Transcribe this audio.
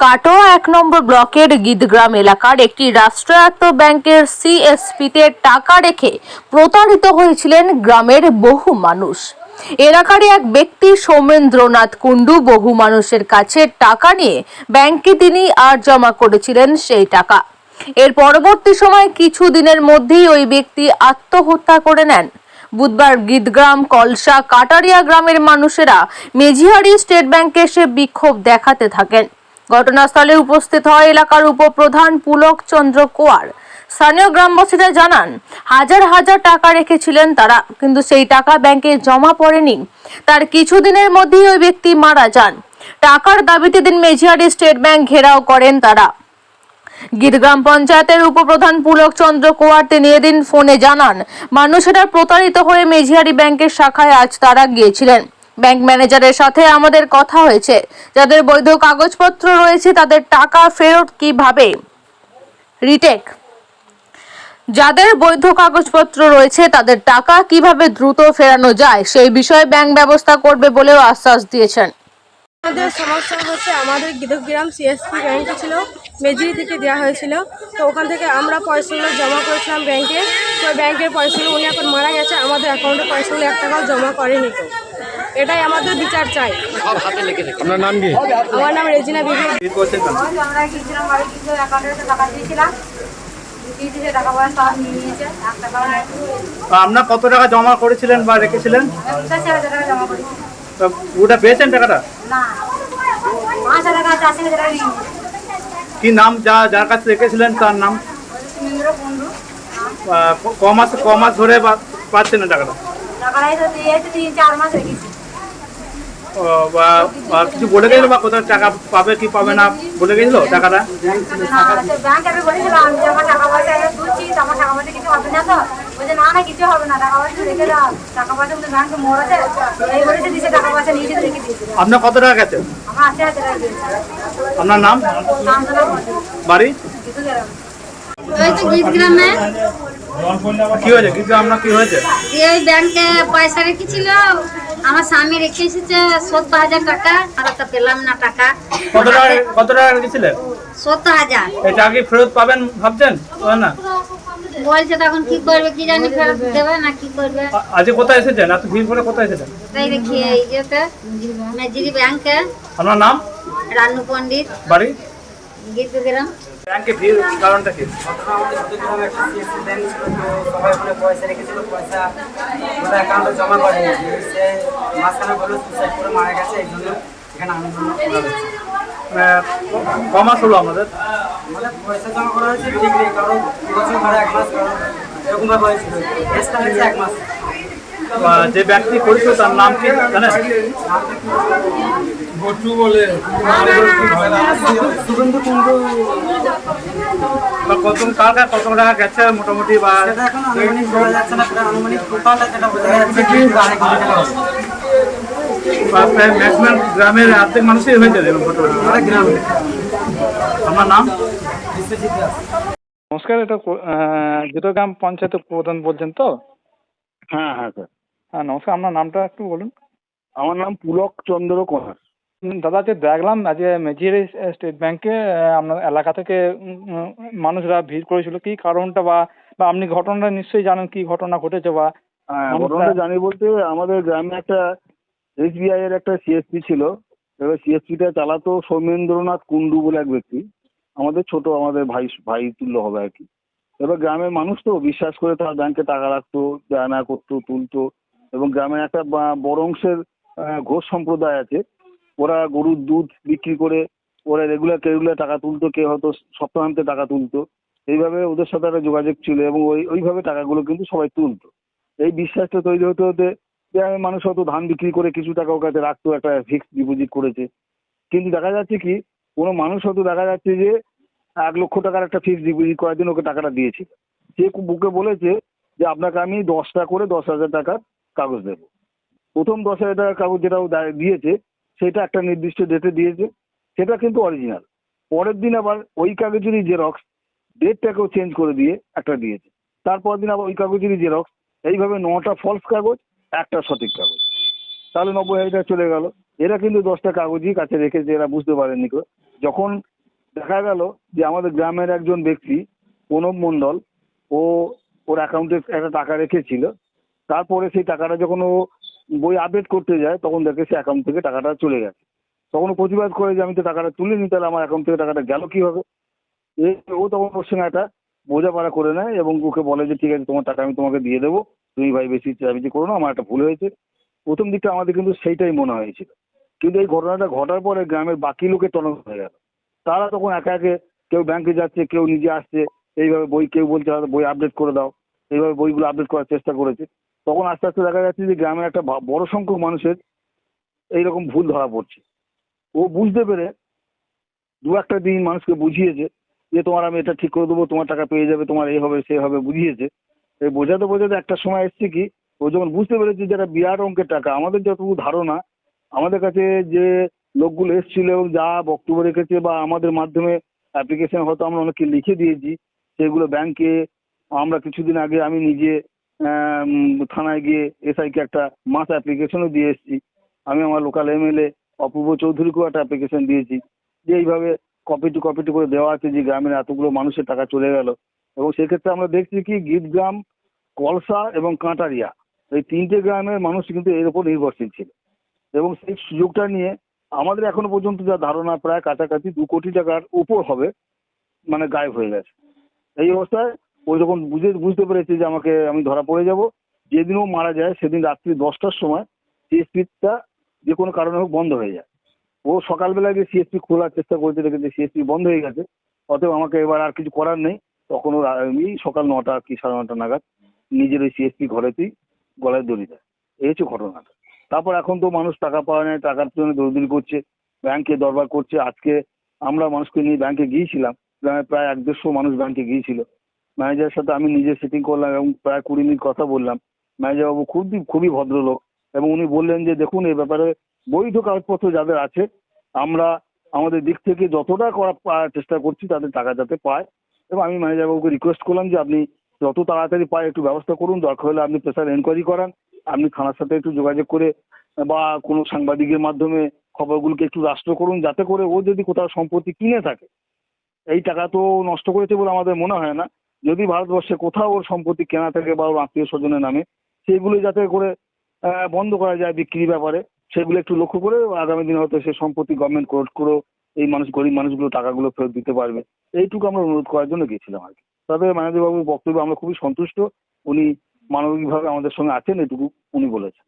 কাটোয়া ১ নম্বর ব্লকের গীতগ্রাম এলাকার একটি রাষ্ট্রায়ত্ত ব্যাংকের সিএসপিতে টাকা রেখে প্রতারিত হয়েছিলেন গ্রামের বহু মানুষ। এলাকার এক ব্যক্তি সৌমেন্দ্রনাথ কুণ্ডু বহু মানুষের কাছে টাকা নিয়ে ব্যাংকে তিনি আর জমা করেছিলেন সেই টাকা। এর পরবর্তী সময় কিছু দিনের মধ্যেই ওই ব্যক্তি আত্মহত্যা করে নেন। বুধবার গীতগ্রাম, কলসা, কাটারিয়া গ্রামের মানুষেরা মেঝিহারি স্টেট ব্যাংকে এসে বিক্ষোভ দেখাতে থাকেন। ঘটনাস্থলে উপস্থিত হয় এলাকার উপপ্রধান পুলক চন্দ্র কোয়ার। স্থানীয় গ্রামবাসীরা জানান, হাজার হাজার টাকা রেখেছিলেন তারা, কিন্তু সেই টাকা ব্যাংকে জমা পড়েনি। তার কিছুদিনের মধ্যেই ওই ব্যক্তি মারা যান। টাকার দাবিতে দিন মেঝিহারি স্টেট ব্যাংক ঘেরাও করেন তারা। গীতগ্রাম পঞ্চায়েতের উপপ্রধান পুলক চন্দ্র কোয়ার তিনি এদিন ফোনে জানান, মানুষেরা প্রতারিত হয়ে মেঝিহারি ব্যাংকের শাখায় আজ তারা গিয়েছিলেন। ব্যাংক ম্যানেজারের সাথে আমাদের কথা হয়েছে, যাদের বৈধ কাগজপত্র রয়েছে তাদের টাকা ফেরত কিভাবে রিটেক যাদের বৈধ কাগজপত্র রয়েছে তাদের টাকা কিভাবে দ্রুত ফেরানো যায় সেই বিষয়ে ব্যাংক ব্যবস্থা করবে বলেও আশ্বাস দিয়েছেন। আমাদের সমস্যা হচ্ছে, আমাদের গীতগ্রাম সিএসপি ব্যাংকে ছিল, মেজিরি থেকে দেওয়া হয়েছিল। তো ওখান থেকে আমরা পয়সাগুলো জমা করেছিলাম ব্যাংকে। তো ব্যাংকের পয়সাগুলো উনি এখন মারা গেছে, আমাদের অ্যাকাউন্টে পয়সাগুলো 1 টাকাও জমা করেনি। তো এটাই আমাদের বিচার চাই। আপনার নাম কি? আমার নাম রেজিনা বিবি। আমরা গিয়েছিলাম, বাড়ি কিছু অ্যাকাউন্টে টাকা দিয়েছিলাম, টাকা পয়সা সব নিয়ে নিয়েছে। 1 টাকাও নাই। আপনার কত টাকা জমা করেছিলেন বা রেখেছিলেন? 50,000 টাকা জমা করেছি। তা ওটা পেয়েছেন টাকাটা? না, 5,000 টাকা 80,000 টাকা নিয়ে কি নাম যার কাছে রেখেছিলেন তার নাম? সৌমেন্দ্র কুণ্ডু। ক মাস ধরে পাচ্ছেন না টাকাটা? টাকাটাই তো দিয়েছে, 3-4 মাস রেখেছি। বা কিছু বলে গেছিল বা কোথাও টাকা পাবে কি পাবে না বলে গেছিল টাকাটা? ব্যাংক আমি বলেছিলাম যে আমার টাকা পয়সা তুলছি, আমার টাকা পয়সা কিছু হবে না। তো বলছে না কিছু হবে না, টাকা পয়সা রেখে দাও, টাকা পয়সা কিন্তু ব্যাংকে মরেছে এই বলেছে, দিয়েছে টাকা পয়সা নিয়েছে রেখে দিয়েছে। আপনার কত টাকা গেছে? আমার 80,000 টাকা দিয়েছে। আপনার নাম, বাড়ি? গীতগ্রামে কি হয়েছে? কিন্তু আপনার কি হয়েছে? এই ব্যাংকে পয়সা রেখেছিল, আমার স্বামী রেখে এসেছে 70,000 টাকা, আর তো পেলাম না টাকা। কত টাকা রেখেছিলেন? 70,000 এই টাকা কি ফেরত পাবেন ভাবছেন না? বলছে, তখন কি করবে কি জানি, ফেরত দেবে না কি করবে। আজকে কোথায় এসেছেন? এত ভিড় করে কোথায় এসেছেন? তাই দেখি ইয়েতে মেজিরি ব্যাংকে। আপনার নাম? রানু পণ্ডিত, বাড়ি? গীতগ্রাম। ব্যাংকে ভিড় কারণটা কি? সবাই বলে পয়সা রেখেছিল, পয়সা ওদের অ্যাকাউন্টে জমা করেনি। সে মাঝখানে বলে সুইসাইড করে মারা গেছে, এই জন্য এখানে আন্দোলন করা হচ্ছে। ক মাস হলো আমাদের? মানে পয়সা জমা করা হয়েছে ঠিক নেই, কারণ 2 বছর ধরে 1 মাস, কারণ এরকমভাবে হয়েছিল। কেসটা হয়েছে 1 মাস। যে ব্যক্তি করেছিল তার নাম কি জানেন? শুভেন্দু কুণ্ডু। কার কত টাকা গেছে মোটামুটি? বা সেটা এখন আনুমানিক বলা যাচ্ছে না, প্রায় আনুমানিক টোটালটা যেটা বোঝা যাচ্ছে 2.5 কোটি টাকা হবে। প্রায় ম্যাক্সিমাম গ্রামের অর্ধেক মানুষই হয়ে যাবে আমাদের গ্রামে। আমার নাম? বিশ্বজিৎ দাস। নমস্কার, এটা গীতগ্রাম পঞ্চায়েতের প্রধান বলছেন তো? হ্যাঁ হ্যাঁ স্যার, হ্যাঁ নমস্কার, আপনার নামটা একটু বলুন। আমার নাম পুলক চন্দ্র কোয়ার। দাদা, যে দেখলাম আজকে মেঝিহারি স্টেট ব্যাংকে আপনার এলাকা থেকে মানুষরা ভিড় করেছিল, কি কারণটা বা আপনি ঘটনাটা নিশ্চয়ই জানেন, কি ঘটনা ঘটেছে বা? হ্যাঁ, ঘটনাটা জানি বলতে, আমাদের গ্রামে একটা SBI এর একটা সিএসপি ছিল। এবার সিএসপিটা চালাতো সৌমেন্দ্রনাথ কুণ্ডু বলে এক ব্যক্তি, আমাদের ছোট, আমাদের ভাই তুল্য হবে আর কি। এবার গ্রামের মানুষ তো বিশ্বাস করে তার ব্যাংকে টাকা রাখতো, দেনা করতো, তুলতো। এবং গ্রামের একটা বড় অংশের ঘোষ সম্প্রদায় আছে, ওরা গরুর দুধ বিক্রি করে ওরা রেগুলার টাকা তুলতো, কেউ হয়তো সপ্তাহান্তে টাকা তুলতো। এইভাবে ওদের সাথে একটা যোগাযোগ ছিল এবং ওইভাবে টাকাগুলো কিন্তু সবাই তুলতো। এই বিশ্বাসটা তৈরি হতে হতে গ্রামের মানুষ হয়তো ধান বিক্রি করে কিছু টাকা ওর কাছে রাখতো, একটা ফিক্সড ডিপোজিট করেছে। কিন্তু দেখা যাচ্ছে কি, কোনো মানুষ হয়তো দেখা যাচ্ছে যে 1 লক্ষ টাকার একটা ফিক্সড ডিপোজিট করার জন্য ওকে টাকাটা দিয়েছিল। সে বুকে বলেছে যে আপনাকে আমি 10টা করে 10,000 টাকার কাগজ দেবো। প্রথম 10,000 টাকার কাগজ যেটা ও দিয়েছে সেটা একটা নির্দিষ্ট ডেটে দিয়েছে, সেটা কিন্তু অরিজিনাল। পরের দিন আবার ওই কাগজেরই জেরক্স, ডেটটাকেও চেঞ্জ করে দিয়ে একটা দিয়েছে। তারপর দিন আবার ওই কাগজেরই জেরক্স। এইভাবে 9টা ফলস কাগজ, একটা সঠিক কাগজ। তাহলে 90,000 টাকা চলে গেল। এরা কিন্তু 10টা কাগজই কাছে রেখেছে, এরা বুঝতে পারেননি। যখন দেখা গেল যে আমাদের গ্রামের একজন ব্যক্তি প্রণব মণ্ডল, ওর অ্যাকাউন্টে একটা টাকা রেখেছিল। তারপরে সেই টাকাটা যখন ও বই আপডেট করতে যায় তখন দেখে সে অ্যাকাউন্ট থেকে টাকাটা চলে গেছে। তখন ও প্রতিবাদ করে যে আমি তো টাকাটা তুলিনি, তাহলে আমার অ্যাকাউন্ট থেকে টাকাটা গেল কীভাবে। ও তখন ওর সঙ্গে একটা বোঝাপড়া করে নেয় এবং ওকে বলে যে ঠিক আছে তোমার টাকা আমি তোমাকে দিয়ে দেবো, তুমি ভাই বেশি চেঁচামেচি করো না, আমার একটা ভুল হয়েছে। প্রথম দিকটা আমাদের কিন্তু সেইটাই মনে হয়েছিল, কিন্তু এই ঘটনাটা ঘটার পরে গ্রামের বাকি লোকের টনক হয়ে গেল। তারা তখন একে একে কেউ ব্যাংকে যাচ্ছে, কেউ নিজে আসছে, এইভাবে বই কেউ বলছে হয়তো বই আপডেট করে দাও, এইভাবে বইগুলো আপডেট করার চেষ্টা করেছে। তখন আস্তে আস্তে দেখা যাচ্ছে যে গ্রামের একটা বড় সংখ্যক মানুষের এইরকম ভুল ধরা পড়ছে। ও বুঝতে পেরে দু একটা দিন মানুষকে বুঝিয়েছে যে তোমার আমি এটা ঠিক করে দেবো, তোমার টাকা পেয়ে যাবে, তোমার এই হবে সে হবে, বুঝিয়েছে। এই বোঝাতে বোঝাতে একটা সময় এসছে কি, ও যখন বুঝতে পেরেছে যে একটা বিরাট অঙ্কের টাকা, আমাদের যতটুকু ধারণা আমাদের কাছে যে লোকগুলো এসেছিল এবং যা বক্তব্য রেখেছে বা আমাদের মাধ্যমে অ্যাপ্লিকেশন হয়তো আমরা অনেককে লিখে দিয়েছি, সেগুলো ব্যাংকে আমরা কিছুদিন আগে আমি নিজে থানায় গিয়ে এসআইকে একটা মাস অ্যাপ্লিকেশনও দিয়ে এসেছি। আমি আমার লোকাল এমএলএ অপূর্ব চৌধুরীকেও একটা অ্যাপ্লিকেশন দিয়েছি যে এইভাবে কপি টু করে দেওয়া আছে যে গ্রামের এতগুলো মানুষের টাকা চলে গেল। এবং সেক্ষেত্রে আমরা দেখছি কি গীতগ্রাম, কলসা এবং কাঁটারিয়া এই তিনটে গ্রামের মানুষ কিন্তু এর উপর নির্ভরশীল ছিল এবং সেই সুযোগটা নিয়ে আমাদের এখনো পর্যন্ত যা ধারণা প্রায় কাছাকাছি 2 কোটি টাকার উপর হবে মানে গায়েব হয়ে গেছে। এই অবস্থায় ও যখন বুঝতে পেরেছে যে আমি ধরা পড়ে যাব, যেদিন ও মারা যায় সেদিন রাত্রি 10টার সময় সিএসপিটা যে কোনো কারণে হোক বন্ধ হয়ে যায়। ও সকালবেলা গিয়ে সিএসপি খোলার চেষ্টা করেছে, দেখেছে সিএসপি বন্ধ হয়ে গেছে। অতএব আমাকে এবার আর কিছু করার নেই, তখন ওর আমি সকাল 9টা কি 9:30 নাগাদ নিজের ওই সিএসপি ঘরেতেই গলায় দড়ি দেয়। এই হচ্ছে ঘটনাটা। তারপর এখন তো মানুষ টাকা পাওয়া নেই, টাকার জন্য দৌড়দৌড়ি করছে, ব্যাংকে দরবার করছে। আজকে আমরা মানুষকে নিয়ে ব্যাংকে গিয়েছিলাম, গ্রামে প্রায় 1-150 মানুষ ব্যাংকে গিয়েছিল। ম্যানেজারের সাথে আমি নিজে সেটিং করলাম এবং প্রায় 20 মিনিট কথা বললাম। ম্যানেজারবাবু খুবই ভদ্রলোক এবং উনি বললেন যে দেখুন এই ব্যাপারে বৈধ কাগজপত্র যাদের আছে আমরা আমাদের দিক থেকে যতটা করার চেষ্টা করছি তাদের টাকা যাতে পায়। এবং আমি ম্যানেজারবাবুকে রিকোয়েস্ট করলাম যে আপনি যত তাড়াতাড়ি পায় একটু ব্যবস্থা করুন, দরকার হলে আপনি প্রেসার এনকোয়ারি করান, আপনি থানার সাথে একটু যোগাযোগ করে বা কোনো সাংবাদিকের মাধ্যমে খবরগুলোকে একটু রাষ্ট্র করুন, যাতে করে ও যদি কোথাও সম্পত্তি কিনে থাকে, এই টাকা তো নষ্ট করেছে বলে আমাদের মনে হয় না, যদি ভারতবর্ষে কোথাও ওর সম্পত্তি কেনা থাকে বা ওর আত্মীয় স্বজনের নামে সেগুলো যাতে করে বন্ধ করা যায় বিক্রির ব্যাপারে, সেগুলো একটু লক্ষ্য করে আগামী দিনে হয়তো সে সম্পত্তি গভর্নমেন্ট কোর্ট করেও এই গরিব মানুষগুলো টাকাগুলো ফেরত দিতে পারবে। এইটুকু আমরা অনুরোধ করার জন্য গেছিলাম আর কি। তবে ম্যানেজারবাবুর বক্তব্য আমরা খুবই সন্তুষ্ট, উনি মানবিকভাবে আমাদের সঙ্গে আছেন, এটুকু উনি বলেছেন।